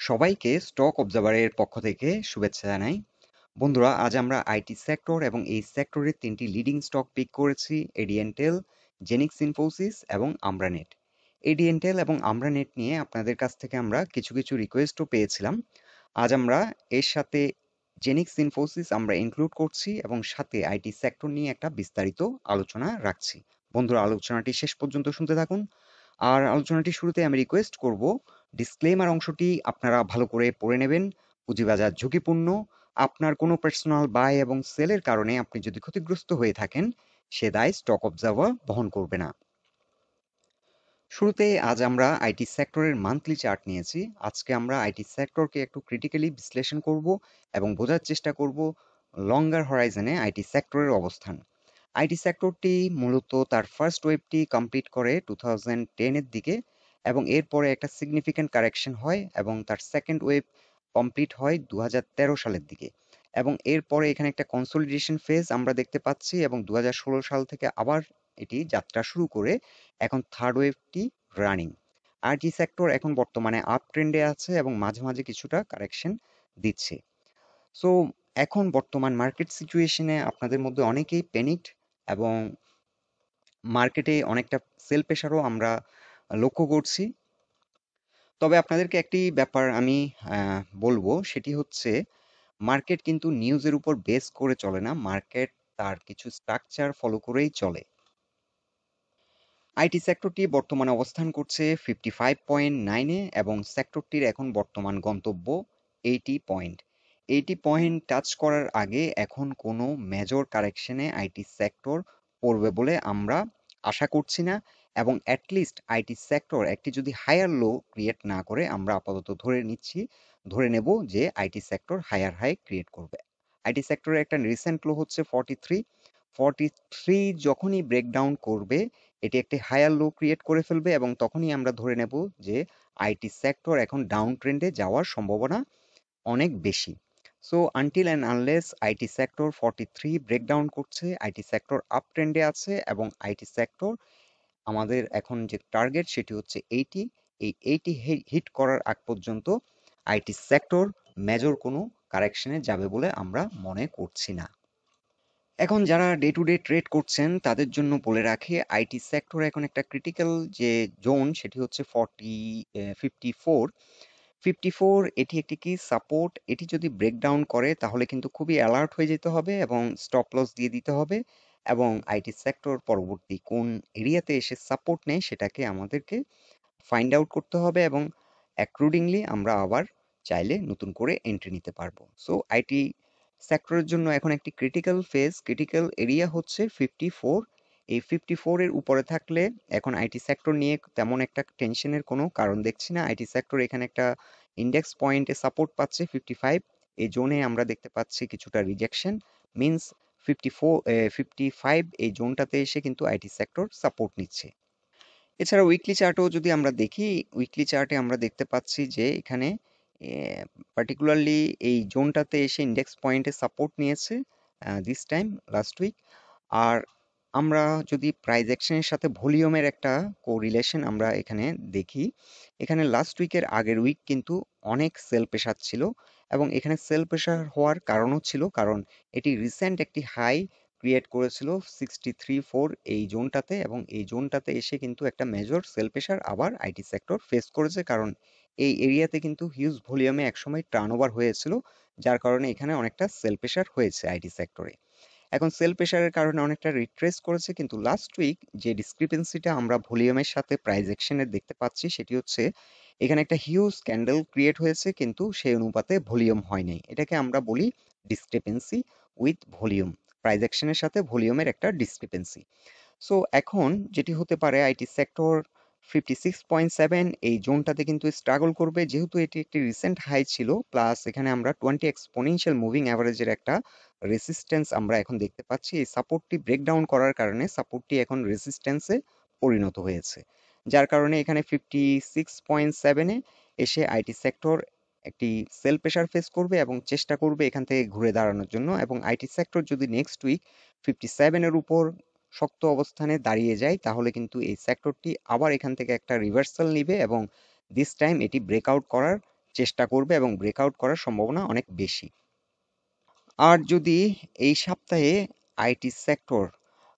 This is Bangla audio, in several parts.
সবাইকে স্টক অবজারভারের পক্ষ থেকে শুভেচ্ছা জানাই। বন্ধুরা, আজ আমরা আইটি সেক্টর এবং এই সেক্টরের তিনটি লিডিং স্টক পিক করেছি: এডিএনটেল, জেনিক্স ইনফোসিস এবং আমরানেট। এডিএনটেল এবং আমরানেট নিয়ে আপনাদের কাছ থেকে আমরা কিছু কিছু রিকোয়েস্টও পেয়েছিলাম। আজ আমরা এর সাথে জেনিক্স ইনফোসিস আমরা ইনক্লুড করছি এবং সাথে আইটি সেক্টর নিয়ে একটা বিস্তারিত আলোচনা রাখছি। বন্ধুরা, আলোচনাটি শেষ পর্যন্ত শুনতে থাকুন। আর আলোচনাটি শুরুতে আমি রিকোয়েস্ট করব, ডিসক্লেমার অংশটি আপনারা ভালো করে পড়ে নেবেন। পুঁজিবাজার ঝুঁকিপূর্ণ। আপনার কোনো পার্সোনাল বাই এবং সেলের কারণে আপনি যদি ক্ষতিগ্রস্ত হয়ে থাকেন, সে দায় স্টক অবজার্ভার বহন করবে না। শুরুতে আজ আমরা আইটি সেক্টরের মান্থলি চার্ট নিয়েছি। আজকে আমরা আইটি সেক্টরকে একটু ক্রিটিক্যালি বিশ্লেষণ করব এবং বোঝার চেষ্টা করব লঙ্গার হরাইজনে আইটি সেক্টরের অবস্থান। আইটি সেক্টরটি মূলত তার ফার্স্ট ওয়েভটি কমপ্লিট করে 2010-এর দিকে এবং এরপরে একটা সিগনিফিক্যান্ট কারেকশন হয় এবং তার সেকেন্ড ওয়েভ কমপ্লিট হয় 2013 সালের দিকে এবং এরপরে এখানে একটা কনসলিডেশন ফেজ আমরা দেখতে পাচ্ছি এবং 2016 সাল থেকে আবার এটি যাত্রা শুরু করে এখন থার্ড ওয়েভটি রানিং। আইটি সেক্টর এখন বর্তমানে আপ ট্রেন্ডে আছে এবং মাঝে মাঝে কিছুটা কারেকশন দিচ্ছে। সো এখন বর্তমান মার্কেট সিচুয়েশনে আপনাদের মধ্যে অনেকেই প্যানিকড এবং মার্কেটে অনেকটা সেল প্রেশারও আমরা লক্ষ্য করছি। তবে আপনাদেরকে একটি ব্যাপার আমি বলবো, সেটি হচ্ছে মার্কেট কিন্তু নিউজের উপর বেস করে চলে না, মার্কেট তার কিছু স্ট্রাকচার ফলো করেই চলে। আইটি সেক্টরটি বর্তমানে অবস্থান করছে 55.9-এ এবং সেক্টরটির এখন বর্তমান গন্তব্য 80 পয়েন্ট। 80 পয়েন্ট টাচ করার আগে এখন কোনো মেজর কারেকশনে আইটি সেক্টর পড়বে বলে আমরা আশা করছি না এবং অ্যাটলিস্ট আইটি সেক্টর একটি যদি হায়ার লো ক্রিয়েট না করে, আমরা আপাতত ধরে নেব যে IT sector hire high create করবে। আইটি সেক্টরের একটা রিসেন্ট লো হচ্ছে 43 যখনই ব্রেকডাউন করবে এটি একটি হায়ার লো ক্রিয়েট করে ফেলবে এবং তখনই আমরা ধরে নেব যে আইটি সেক্টর এখন ডাউন ট্রেন্ডে যাওয়ার সম্ভাবনা অনেক বেশি। So until and unless IT sector 43 breakdown করছে, আইটি সেক্টর আপ ট্রেন্ডে আছে এবং আইটি সেক্টর আমাদের এখন যে টার্গেট সেটি হচ্ছে 80। এই 80 হিট করার আগ পর্যন্ত আইটি সেক্টর মেজর কোনো কারেকশনে যাবে বলে আমরা মনে করছি না। এখন যারা ডে টু ডে ট্রেড করছেন তাদের জন্য বলে রাখি, আইটি সেক্টর এখন একটা ক্রিটিক্যাল যে জোন সেটি হচ্ছে 54। এটি একটি কি সাপোর্ট, এটি যদি ব্রেকডাউন করে তাহলে কিন্তু খুবই অ্যালার্ট হয়ে যেতে হবে এবং স্টপ লস দিয়ে দিতে হবে এবং আইটি সেক্টর পরবর্তী কোন এরিয়াতে এসে সাপোর্ট নেয় সেটাকে আমাদেরকে ফাইন্ড আউট করতে হবে এবং অ্যাকর্ডিংলি আমরা আবার চাইলে নতুন করে এন্ট্রি নিতে পারবো। সো আইটি সেক্টরের জন্য এখন একটি ক্রিটিক্যাল এরিয়া হচ্ছে 54। এই 54 এর উপরে থাকলে এখন আইটি সেক্টর নিয়ে তেমন একটা টেনশনের কোনো কারণ দেখছি না। আইটি সেক্টর এখানে একটা ইন্ডেক্স পয়েন্টে সাপোর্ট পাচ্ছে 55। এই জোনে আমরা দেখতে পাচ্ছি কিছুটা রিজেকশন, মিনস 55 এই জোনটাতে এসে কিন্তু আইটি সেক্টর সাপোর্ট নিচ্ছে। এছাড়া উইকলি চার্টেও যদি আমরা দেখি, উইকলি চার্টে আমরা দেখতে পাচ্ছি যে এখানে পার্টিকুলারলি এই জোনটাতে এসে ইন্ডেক্স পয়েন্টে সাপোর্ট নিয়েছে দিস টাইম লাস্ট উইক। আর আমরা যদি প্রাইস অ্যাকশনের সাথে ভলিউমের একটা কোরিলেশন আমরা এখানে দেখি, এখানে লাস্ট উইকের আগের উইক কিন্তু অনেক সেল প্রেশার ছিল এবং এখানে সেল প্রেশার হওয়ার কারণও ছিল কারণ এটি রিসেন্ট একটি হাই ক্রিয়েট করেছিল 63.4 এই জোনটাতে এবং এই জোনটাতে এসে কিন্তু একটা মেজর সেল প্রেশার আবার আইটি সেক্টর ফেস করেছে কারণ এই এরিয়াতে কিন্তু হিউজ ভলিউমে একসময় টার্নওভার হয়েছিল, যার কারণে এখানে অনেকটা সেল প্রেশার হয়েছে আইটি সেক্টরে। এখন সেল প্রেশারের কারণে অনেকটা রিট্রেস করেছে, কিন্তু লাস্ট উইক যে ডিসক্রিপেন্সিটা আমরা ভলিউমের সাথে প্রাইস অ্যাকশনের দেখতে পাচ্ছি সেটি হচ্ছে এখানে একটা হিউজ ক্যান্ডেল ক্রিয়েট হয়েছে কিন্তু সেই অনুপাতে ভলিউম হয়নি। এটাকে আমরা বলি ডিসক্রিপেন্সি উইথ ভলিউম, প্রাইস অ্যাকশনের সাথে ভলিউমের একটা ডিসক্রিপেন্সি। সো এখন যেটি হতে পারে, আইটি সেক্টর 56.7 এই জোনটাতে কিন্তু স্ট্রাগল করবে যেহেতু এটি একটি রিসেন্ট হাই ছিল, প্লাস এখানে আমরা 20 এক্সপোনেনশিয়াল মুভিং অ্যাভারেজের একটা রেসিস্ট্যান্স আমরা এখন দেখতে পাচ্ছি। এই সাপোর্টটি ব্রেকডাউন করার কারণে সাপোর্টটি এখন রেসিস্ট্যান্সে পরিণত হয়েছে, যার কারণে এখানে 56.7-এ এসে আইটি সেক্টর একটি সেল প্রেশার ফেস করবে এবং চেষ্টা করবে এখান থেকে ঘুরে দাঁড়ানোর জন্য এবং আইটি সেক্টর যদি নেক্সট উইক 57-এর উপর শক্ত অবস্থানে দাঁড়িয়ে যায় তাহলে কিন্তু এই সেক্টরটি আবার এখান থেকে একটা রিভার্সাল নিবে এবং দিস টাইম এটি ব্রেকআউট করার চেষ্টা করবে এবং ব্রেকআউট করার সম্ভাবনা অনেক বেশি। আর যদি এই সপ্তাহে আইটি সেক্টর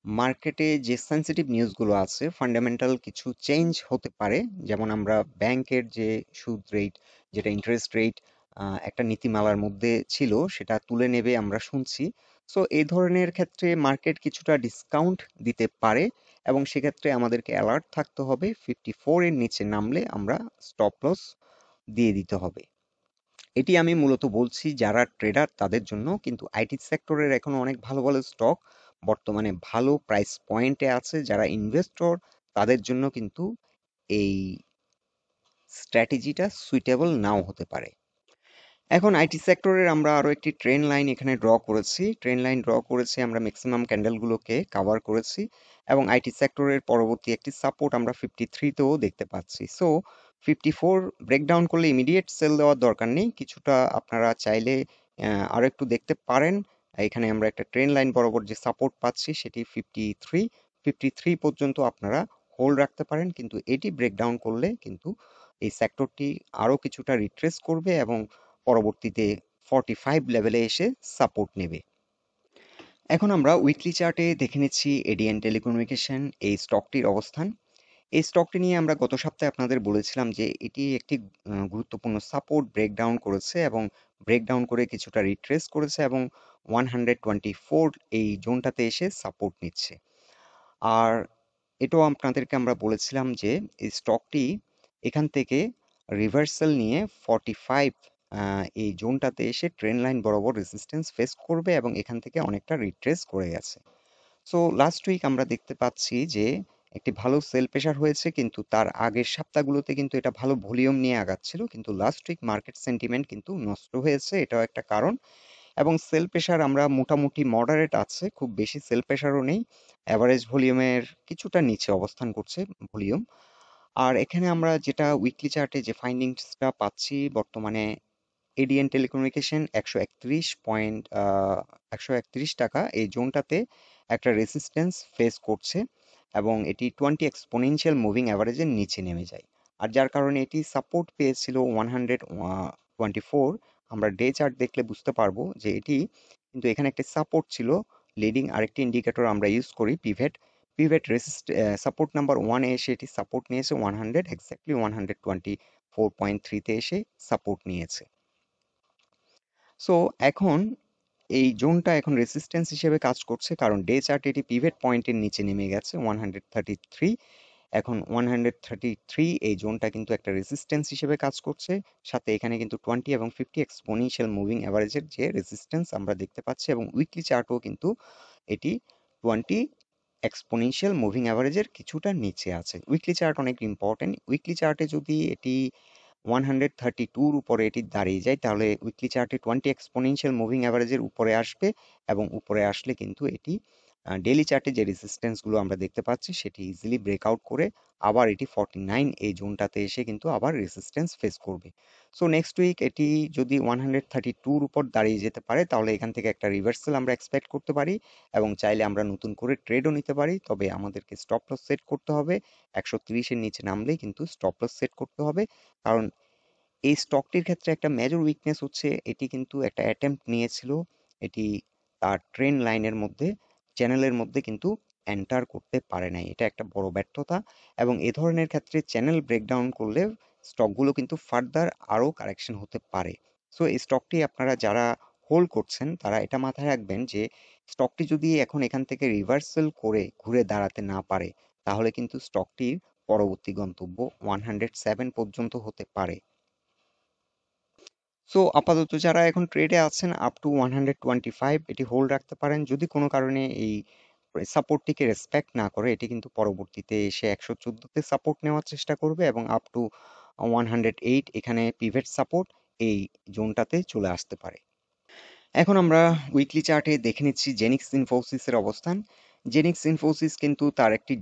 মার্কেটে যে সেনসিটিভ নিউজগুলো আছে, ফান্ডামেন্টাল কিছু চেঞ্জ হতে পারে, যেমন আমরা ব্যাংকের যে সুদ রেট, যেটা ইন্টারেস্ট রেট একটা নীতিমালার মধ্যে ছিল, সেটা তুলে নেবে আমরা শুনছি। সো এই ধরনের ক্ষেত্রে মার্কেট কিছুটা ডিসকাউন্ট দিতে পারে এবং সেক্ষেত্রে আমাদেরকে অ্যালার্ট থাকতে হবে। 54 এর নিচে নামলে আমরা স্টপ লস দিয়ে দিতে হবে। এটি আমি মূলত বলছি যারা ট্রেডার তাদের জন্য, কিন্তু আইটি সেক্টরের এখনো অনেক ভালো ভালো স্টক বর্তমানে ভালো প্রাইস পয়েন্টে আছে। যারা ইনভেস্টর তাদের জন্য কিন্তু এই স্ট্র্যাটেজিটা সুইটেবল নাও হতে পারে। এখন আইটি সেক্টরের আমরা আরো একটি ট্রেন্ড লাইন এখানে ড্র করেছি। ট্রেন্ড লাইন ড্র করেছি, আমরা ম্যাক্সিমাম ক্যান্ডেলগুলোকে কভার করেছি এবং আইটি সেক্টরের পরবর্তী একটি সাপোর্ট আমরা 53-তেও দেখতে পাচ্ছি। সো 54 ব্রেকডাউন করলে ইমিডিয়েট সেল দেওয়ার দরকার নেই, কিছুটা আপনারা চাইলে আরো একটু দেখতে পারেন। এখানে আমরা একটা ট্রেন্ড লাইন বরাবর যে সাপোর্ট পাচ্ছি সেটি 53 পর্যন্ত আপনারা হোল্ড রাখতে পারেন, কিন্তু এটি ব্রেকডাউন করলে কিন্তু এই সেক্টরটি আরো কিছুটা রিট্রেস করবে এবং পরবর্তীতে 45 লেভেলে এসে সাপোর্ট নেবে। এখন আমরা উইকলি চার্টে দেখে নিচ্ছি এডিএন টেলিকমিউনিকেশন এই স্টকটির অবস্থান। এই স্টকটি নিয়ে আমরা গত সপ্তাহে আপনাদের বলেছিলাম যে এটি একটি গুরুত্বপূর্ণ সাপোর্ট ব্রেকডাউন করেছে এবং ব্রেকডাউন করে কিছুটা রিট্রেস করেছে এবং 124 এই জোনটাতে এসে সাপোর্ট নিচ্ছে। আর এটাও আপনাদেরকে আমরা বলেছিলাম যে এই স্টকটি এখান থেকে রিভার্সাল নিয়ে 45 এই জোনটাতে এসে ট্রেন্ড লাইন বরাবর রেজিস্ট্যান্স ফেস করবে এবং এখান থেকে অনেকটা রিট্রেস করে গেছে। সো লাস্ট উইক আমরা দেখতে পাচ্ছি যে একটি ভালো সেল প্রেশার হয়েছে, কিন্তু তার আগের সপ্তাহগুলোতে কিন্তু এটা ভালো ভলিউম নিয়ে আগাচ্ছিল, কিন্তু লাস্ট উইক মার্কেট সেন্টিমেন্ট কিন্তু নষ্ট হয়েছে, এটাও একটা কারণ। এবং সেল প্রেশার আমরা মোটামুটি মডারেট আছে, খুব বেশি সেল প্রেশারও নেই, অ্যাভারেজ ভলিউমের কিছুটা নিচে অবস্থান করছে ভলিউম। আর এখানে আমরা যেটা উইকলি চার্টে যে ফাইন্ডিংসটা পাচ্ছি, বর্তমানে এডিএন টেলিকমিউনিকেশন 131 টাকা এই জোনটাতে একটা রেসিস্ট্যান্স ফেস করছে এবং এটি 20 এক্সপোনেনশিয়াল মুভিং অ্যাভারেজের নিচে নেমে যায়। আর যার কারণে এটি সাপোর্ট পেয়েছিল 124। আমরা ডে চার্ট দেখলে বুঝতে পারবো যে এটি কিন্তু এখানে একটা সাপোর্ট ছিল। লিডিং আরেকটি ইন্ডিকেটর আমরা ইউজ করি পিভেট, সাপোর্ট নাম্বার 1-এ এসে এটি সাপোর্ট নিয়েছে 100, এক্স্যাক্টলি 124.3-তে এসে সাপোর্ট নিয়েছে। সো এখন এই জোনটা এখন রেসিস্ট্যান্স হিসেবে কাজ করছে, কারণ ডে চার্টে এটি পিভট পয়েন্টের নিচে নেমে গেছে 133। এখন 133 এই জোনটা কিন্তু একটা রেসিস্ট্যান্স হিসেবে কাজ করছে, সাথে এখানে কিন্তু 20 এবং 50 এক্সপোনেনশিয়াল মুভিং অ্যাভারেজের যে রেসিস্ট্যান্স আমরা দেখতে পাচ্ছি এবং উইকলি চার্টও কিন্তু এটি 20 এক্সপোনেনশিয়াল মুভিং অ্যাভারেজের কিছুটা নিচে আছে। উইকলি চার্ট অনেক ইম্পর্টেন্ট। উইকলি চার্টে যদি এটি 132-র উপরে এটি দাঁড়িয়ে যায়, তাহলে উইকলি চার্টে 20 এক্সপোনেনশিয়াল মুভিং অ্যাভারেজের উপরে আসবে এবং উপরে আসলে কিন্তু এটি ডেইলি চার্টে যে রেজিস্ট্যান্সগুলো আমরা দেখতে পাচ্ছি সেটি ইজিলি ব্রেকআউট করে আবার এটি 49 এই জোনটাতে এসে কিন্তু আবার রেজিস্ট্যান্স ফেস করবে। সো নেক্সট উইক এটি যদি 132-র উপর দাঁড়িয়ে যেতে পারে, তাহলে এখান থেকে একটা রিভার্সাল আমরা এক্সপেক্ট করতে পারি এবং চাইলে আমরা নতুন করে ট্রেডও নিতে পারি। তবে আমাদেরকে স্টপ লস সেট করতে হবে, 130-এর নিচে নামলেই কিন্তু স্টপ লস সেট করতে হবে, কারণ এই স্টকটির ক্ষেত্রে একটা মেজর উইকনেস হচ্ছে এটি কিন্তু একটা অ্যাটেম্প্ট নিয়েছিল এটি তার ট্রেন্ড লাইনের মধ্যে, চ্যানেলের মধ্যে কিন্তু এন্টার করতে পারে নাই, এটা একটা বড় ব্যর্থতা। এবং এ ধরনের ক্ষেত্রে চ্যানেল ব্রেকডাউন করলে স্টকগুলো কিন্তু ফার্দার আরও কারেকশন হতে পারে। সো এই স্টকটি আপনারা যারা হোল্ড করছেন তারা এটা মাথায় রাখবেন যে স্টকটি যদি এখন এখান থেকে রিভার্সাল করে ঘুরে দাঁড়াতে না পারে, তাহলে কিন্তু স্টকটির পরবর্তী গন্তব্য 107 পর্যন্ত হতে পারে। সো আপাতত যারা এখন ট্রেডে আছেন আপ টু 125 এটি হোল্ড রাখতে পারেন। যদি কোনো কারণে এই সাপোর্টটিকে রেসপেক্ট না করে, এটি কিন্তু পরবর্তীতে এসে 114-তে সাপোর্ট নেওয়ার চেষ্টা করবে এবং আপ টু 108 এখানে পিভট সাপোর্ট এই জোনটাতে চলে আসতে পারে। এখন আমরা উইকলি চার্টে দেখে নিচ্ছি জেনিক্স ইনফোসিসের অবস্থান। জেনিক্স ইনফোসিস কিন্তু তার একটি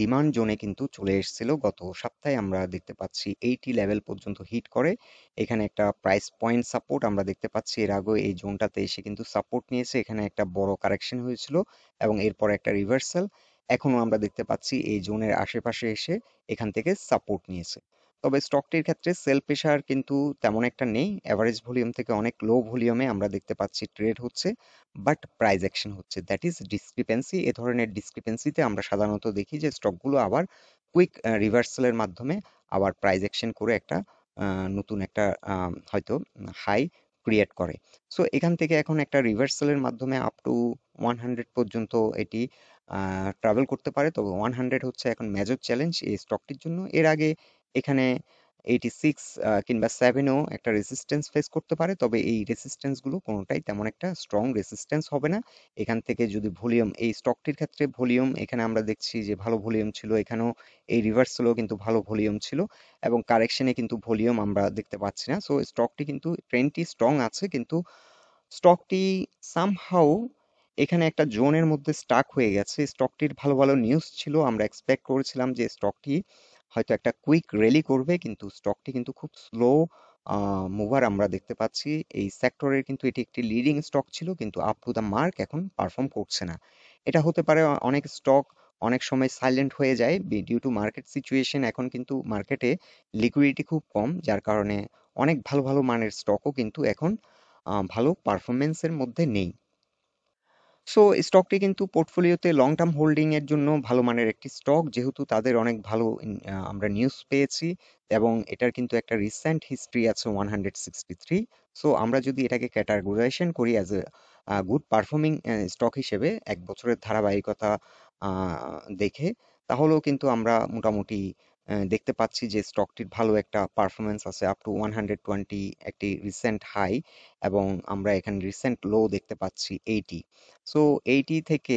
ডিমান্ড জোনে কিন্তু চলে এসেছিল, গত সপ্তাহে আমরা দেখতে পাচ্ছি 80 লেভেল পর্যন্ত হিট করে এখানে একটা প্রাইস পয়েন্ট সাপোর্ট আমরা দেখতে পাচ্ছি। এর আগে এই জোনটাতে এসে কিন্তু সাপোর্ট নিয়েছে, এখানে একটা বড় কারেকশন হয়েছিল এবং এরপর একটা রিভার্সাল। এখনো আমরা দেখতে পাচ্ছি এই জোনের আশেপাশে এসে এখান থেকে সাপোর্ট নিয়েছে। তবে স্টকটির ক্ষেত্রে সেল প্রেশার কিন্তু তেমন একটা নেই। এভারেজ ভলিউম থেকে অনেক লো ভলিউমে আমরা দেখতে পাচ্ছি ট্রেড হচ্ছে, বাট প্রাইস অ্যাকশন হচ্ছে। That is discrepancy. এ ধরনের ডিসক্রিপেন্সিতে আমরা সাধারণত দেখি যে স্টকগুলো আবার কুইক রিভার্সালের মাধ্যমে আবার প্রাইস অ্যাকশন করে একটা নতুন একটা হয়তো হাই ক্রিয়েট করে। সো এখান থেকে এখন একটা রিভার্সালের মাধ্যমে আপ টু 100 পর্যন্ত এটি ট্রাভেল করতে পারে। তবে 100 হচ্ছে এখন মেজর চ্যালেঞ্জ এই স্টকটির জন্য। এর আগে এখানে 86 কিংবা 7ও একটা রেসিস্ট্যান্স ফেস করতে পারে। তবে এই রেসিস্ট্যান্স গুলো কোনোটাই তেমন একটা স্ট্রং রেসিস্ট্যান্স হবে না। এখান থেকে যদি ভলিউম, এই স্টকটির ক্ষেত্রে ভলিউম এখানে আমরা দেখছি যে ভালো ভলিউম ছিল, এখানেও এই রিভার্সালও কিন্তু ভালো ভলিউম ছিল, এবং কারেকশনে কিন্তু ভলিউম আমরা দেখতে পাচ্ছি না। সো স্টকটি কিন্তু ট্রেন্ডটি স্ট্রং আছে, কিন্তু স্টকটি সামহাউ এখানে একটা জোনের মধ্যে স্টাক হয়ে গেছে। স্টকটির ভালো ভালো নিউজ ছিল, আমরা এক্সপেক্ট করেছিলাম যে স্টকটি হয়তো একটা কুইক র্যালি করবে, কিন্তু স্টকটি কিন্তু খুব স্লো মুভার আমরা দেখতে পাচ্ছি। এই সেক্টরের কিন্তু এটি একটি লিডিং স্টক ছিল, কিন্তু আপ টু দ্য মার্ক এখন পারফর্ম করছে না। এটা হতে পারে অনেক স্টক অনেক সময় সাইলেন্ট হয়ে যায় ডিউ টু মার্কেট সিচুয়েশন। এখন কিন্তু মার্কেটে লিকুইডিটি খুব কম, যার কারণে অনেক ভালো ভালো মানের স্টকও কিন্তু এখন ভালো পারফরমেন্সের মধ্যে নেই। সো স্টকটি কিন্তু পোর্টফোলিওতে লং টার্ম হোল্ডিং এর জন্য ভালো মানের একটি স্টক, যেহেতু তাদের অনেক ভালো আমরা নিউজ পেয়েছি, এবং এটার কিন্তু একটা রিসেন্ট হিস্ট্রি আছে 163। সো আমরা যদি এটাকে ক্যাটাগরাইজেশন করি as a good performing stock হিসেবে এক বছরের ধারাবাহিকতা দেখে, তাহলেও কিন্তু আমরা মোটামুটি দেখতে পাচ্ছি যে স্টকটির ভালো একটা পারফরমেন্স আছে আপ টু 120 একটি রিসেন্ট হাই, এবং আমরা এখানে রিসেন্ট লো দেখতে পাচ্ছি 80। সো 80 থেকে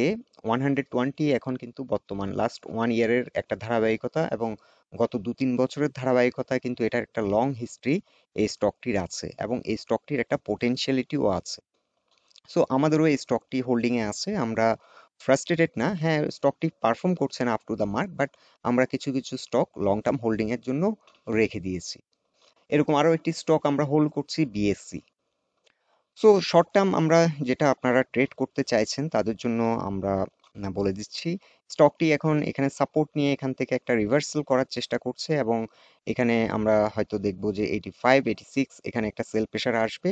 120 এখন কিন্তু বর্তমান লাস্ট 1 ইয়ারের একটা ধারাবাহিকতা, এবং গত 2-3 বছরের ধারাবাহিকতায় কিন্তু এটার একটা লং হিস্ট্রি এই স্টকটির আছে, এবং এই স্টকটির একটা পোটেনশিয়ালিটিও আছে। সো আমাদেরও এই স্টকটি হোল্ডিং এ আছে। আমরা ফ্রাস্ট্রেটেড না, হ্যাঁ স্টকটি পারফর্ম করছে না up to the mark, but আমরা কিছু কিছু স্টক লং টার্ম হোল্ডিং এর জন্য রেখে দিয়েছি। এরকম আরো একটি স্টক আমরা হোল্ড করছি, বিএসসি। সো শর্ট টার্ম আমরা যেটা আপনারা ট্রেড করতে চাইছেন তাদের জন্য আমরা বলে দিচ্ছি, স্টকটি এখন এখানে সাপোর্ট নিয়ে এখান থেকে একটা রিভার্সাল করার চেষ্টা করছে, এবং এখানে আমরা হয়তো দেখব যে 85 86 এখানে একটা সেল প্রেশার আসবে,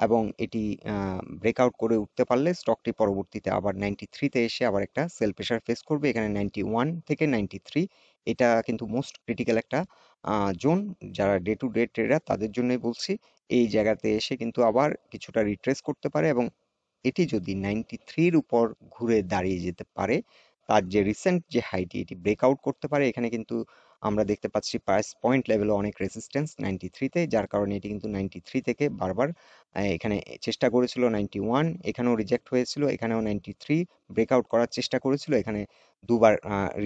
এবং এটি ব্রেকআউট করে উঠতে পারলে স্টকটি পরবর্তীতে আবার 93-তে এসে আবার একটা সেল প্রেশার ফেস করবে। এখানে 91 থেকে 93 এটা কিন্তু মোস্ট ক্রিটিক্যাল একটা জোন। যারা ডে টু ডে ট্রেডার তাদের জন্যই বলছি, এই জায়গাতে এসে কিন্তু আবার কিছুটা রিট্রেস করতে পারে, এবং এটি যদি 93-র উপর ঘুরে দাঁড়িয়ে যেতে পারে, তার যে রিসেন্ট যে হাইটি এটি ব্রেকআউট করতে পারে। এখানে কিন্তু আমরা দেখতে পাচ্ছি প্রাইস পয়েন্ট লেভেলে অনেক রেজিস্ট্যান্স 93-তে, যার কারণে এটি কিন্তু 93 থেকে বারবার এখানে চেষ্টা করেছিল 91, এখানেও রিজেক্ট হয়েছিল, এখানেও 93 ব্রেকআউট করার চেষ্টা করেছিল, এখানে দুবার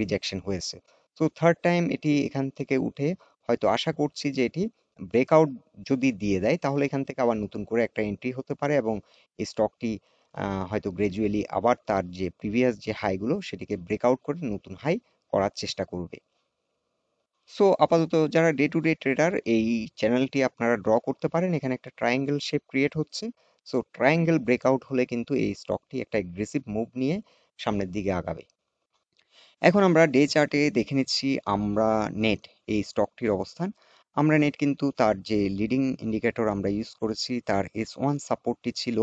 রিজেকশন হয়েছে। তো থার্ড টাইম এটি এখান থেকে উঠে হয়তো আশা করছি যে এটি ব্রেকআউট যদি দিয়ে দেয়, তাহলে এখান থেকে আবার নতুন করে একটা এন্ট্রি হতে পারে, এবং এই স্টকটি হয়তো গ্রাজুয়ালি আবার তার যে প্রিভিয়াস যে হাইগুলো সেটিকে ব্রেকআউট করে নতুন হাই করার চেষ্টা করবে। সো আপাতত যারা ডে টু ডে ট্রেডার, এই চ্যানেলটি আপনারা ড্র করতে পারেন। এখানে একটা ট্রায়াঙ্গেল শেপ ক্রিয়েট হচ্ছে। সো ট্রায়াঙ্গেল ব্রেকআউট হলে কিন্তু এই স্টকটি একটা এগ্রেসিভ মুভ নিয়ে সামনের দিকে আগাবে। এখন আমরা ডে চার্টে দেখে নিচ্ছি আমরা নেট, এই স্টকটির অবস্থান। আমরা নেট কিন্তু তার যে লিডিং ইন্ডিকেটর আমরা ইউজ করেছি, তার S1 সাপোর্টটি ছিল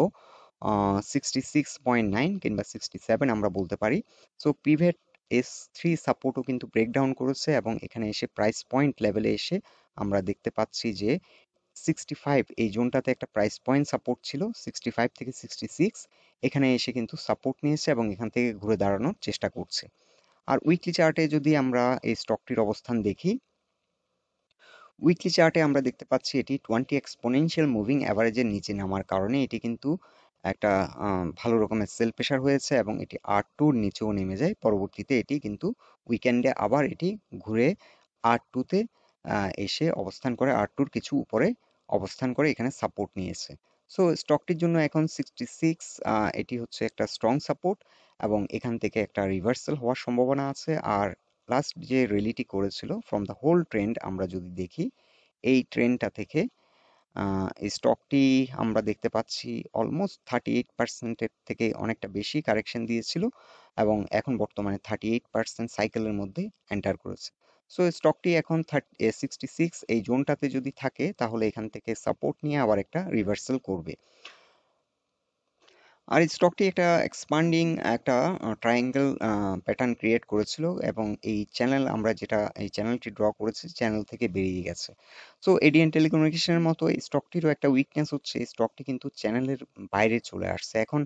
66.9 কিংবা 67 আমরা বলতে পারি। সো পিভট S3 সাপোর্টও কিন্তু ব্রেকডাউন করেছে, এবং এখানে এসে প্রাইস পয়েন্ট লেভেলে এসে আমরা দেখতে পাচ্ছি যে 65 এই জোনটাতে একটা প্রাইস পয়েন্ট সাপোর্ট ছিল, 65 থেকে 66 এখানে এসে কিন্তু সাপোর্ট নিয়েছে, এবং এখান থেকে ঘুরে দাঁড়ানোর চেষ্টা করছে। আর উইকলি চার্টে যদি আমরা এই স্টকটির অবস্থান দেখি, উইকলি চার্টে আমরা দেখতে পাচ্ছি এটি 20 এক্সপোনেনশিয়াল মুভিং অ্যাভারেজের নিচে নামার কারণে এটি কিন্তু একটা ভালো রকমের সেল প্রেশার হয়েছে, এবং এটি R2-র নিচেও নেমে যায়। পরবর্তীতে এটি কিন্তু উইকেন্ডে আবার এটি ঘুরে R2-তে এসে অবস্থান করে, R2-র কিছু উপরে অবস্থান করে এখানে সাপোর্ট নিয়েছে। সো স্টকটির জন্য এখন 66 এটি হচ্ছে একটা স্ট্রং সাপোর্ট, এবং এখান থেকে একটা রিভার্সাল হওয়ার সম্ভাবনা আছে। আর লাস্ট যে র্যালিটি করেছিল ফ্রম দ্য হোল ট্রেন্ড আমরা যদি দেখি, এই ট্রেন্ডটা থেকে এই স্টকটি আমরা দেখতে পাচ্ছি অলমোস্ট 38%-এর থেকে অনেকটা বেশি কারেকশন দিয়েছিল, এবং এখন বর্তমানে 38% সাইকেলের মধ্যে এন্টার করেছে। সো স্টকটি এখন 66 এই জোনটাতে যদি থাকে তাহলে এখান থেকে সাপোর্ট নিয়ে আবার একটা রিভার্সাল করবে। আর এই স্টকটি একটা এক্সপান্ডিং একটা ট্রায়াঙ্গেল প্যাটার্ন ক্রিয়েট করেছিল এবং এই চ্যানেল আমরা যেটা এই চ্যানেলটি ড্র করেছি চ্যানেল থেকে বেরিয়ে গেছে। সো এডিএন টেলিকমিউনিকেশনের মতো এই স্টকটিরও একটা উইকনেস হচ্ছে এই স্টকটি কিন্তু চ্যানেলের বাইরে চলে আসছে। এখন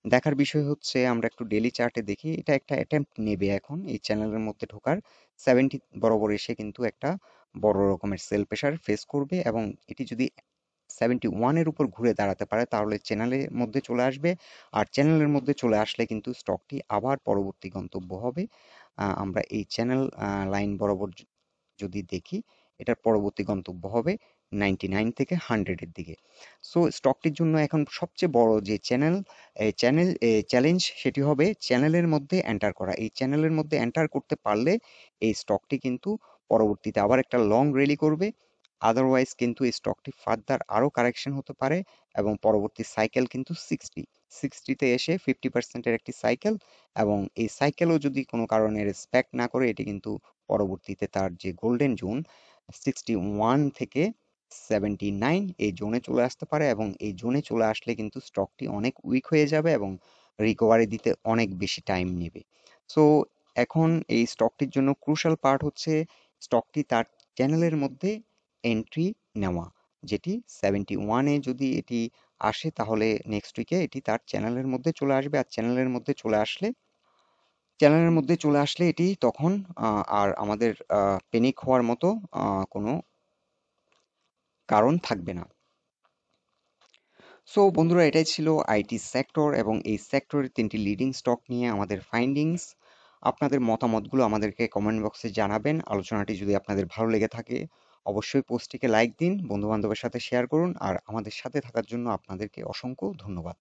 দেখার বিষয় হচ্ছে আমরা একটু ডেলি চার্টে দেখি, এটা একটা অ্যাটেম্প্ট নেবে এখন এই চ্যানেলের মধ্যে ঢোকার। 70 বরাবর এসে কিন্তু একটা বড় রকমের সেল প্রেশার ফেস করবে এবং এটি যদি 71 এর উপর ঘুরে দাঁড়াতে পারে তাহলে চ্যানেলের মধ্যে চলে আসবে। আর চ্যানেলের মধ্যে চলে আসলে কিন্তু স্টকটি আবার পরবর্তী গন্তব্য হবে। আমরা এই চ্যানেল লাইন বরাবর যদি দেখি, এটার পরবর্তী গন্তব্য হবে 99 থেকে 100 এর দিকে। সো স্টকটির জন্য এখন সবচেয়ে বড় যে চ্যালেঞ্জ সেটি হবে চ্যানেলের মধ্যে এন্টার করা। এই চ্যানেলের মধ্যে এন্টার করতে পারলে এই স্টকটি কিন্তু পরবর্তীতে আবার একটা লং র্যালি করবে। আদারওয়াইজ কিন্তু এই স্টকটি ফার্দার আরো কারেকশন হতে পারে এবং পরবর্তী সাইকেল কিন্তু 60 তে এসে 50% এর একটি সাইকেল, এবং এই সাইকেলও যদি কোনো কারণে রেসপেক্ট না করে এটি কিন্তু পরবর্তীতে তার যে গোল্ডেন জোন 61 থেকে 79 এই জোনে চলে আসতে পারে এবং এই জোনে চলে আসলে কিন্তু স্টকটি অনেক উইক হয়ে যাবে এবং রিকভারি দিতে অনেক বেশি টাইম নেবে। সো এখন এই স্টকটির জন্য ক্রুশাল পার্ট হচ্ছে স্টকটি তার চ্যানেলের মধ্যে এন্ট্রি নেওয়া, যেটি 71-এ যদি এটি আসে তাহলে নেক্সট উইকে এটি তার চ্যানেলের মধ্যে চলে আসবে। আর চ্যানেলের মধ্যে চলে আসলে এটি তখন আর আমাদের প্যানিক হওয়ার মতো কোনো কারণ থাকবে না। সো বন্ধুরা, এটাই ছিল আইটি সেক্টর এবং এই সেক্টরের 3টি লিডিং স্টক নিয়ে আমাদের ফাইন্ডিংস। আপনাদের মতামতগুলো আমাদেরকে কমেন্ট বক্সে জানাবেন। আলোচনাটি যদি আপনাদের ভালো লেগে থাকে অবশ্যই পোস্টটিকে লাইক দিন, বন্ধু বান্ধবের সাথে শেয়ার করুন, আর আমাদের সাথে থাকার জন্য আপনাদেরকে অসংখ্য ধন্যবাদ।